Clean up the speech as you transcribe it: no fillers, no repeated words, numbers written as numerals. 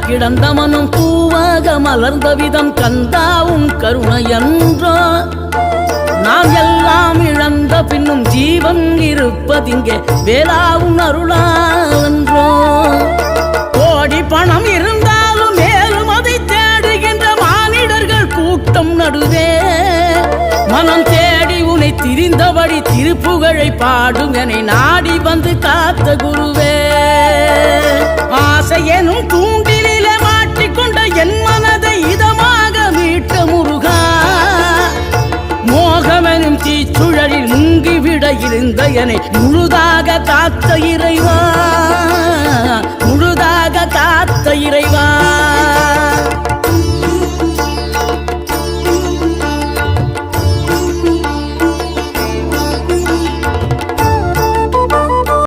கிடந்த மனம் பூவாக மலர்ந்த விதம் கந்தாவும் கருணையன்றோ நாம் எல்லாம் இழந்த பின்னும் ஜீவன் இருப்பதிங்கே வேளாவும் அருளாவென்றோ கோடி பணம் இருந்தாலும் மேலும் அதை தேடுகின்ற மானிடர்கள் கூட்டம் நடுவே மனம் தேடி உனை திரிந்தபடி திருப்புகழை பாடும் என நாடி வந்து காத்த குருவே ஆசை எனும் தூண்டிலே மாட்டிக்கொண்ட என் மனதை இதமாக மீட்ட முருகா மோகமெனும் தீச்சுழலில் முங்கிவிட இருந்த என்னை முழுதாக காத்த இறைவா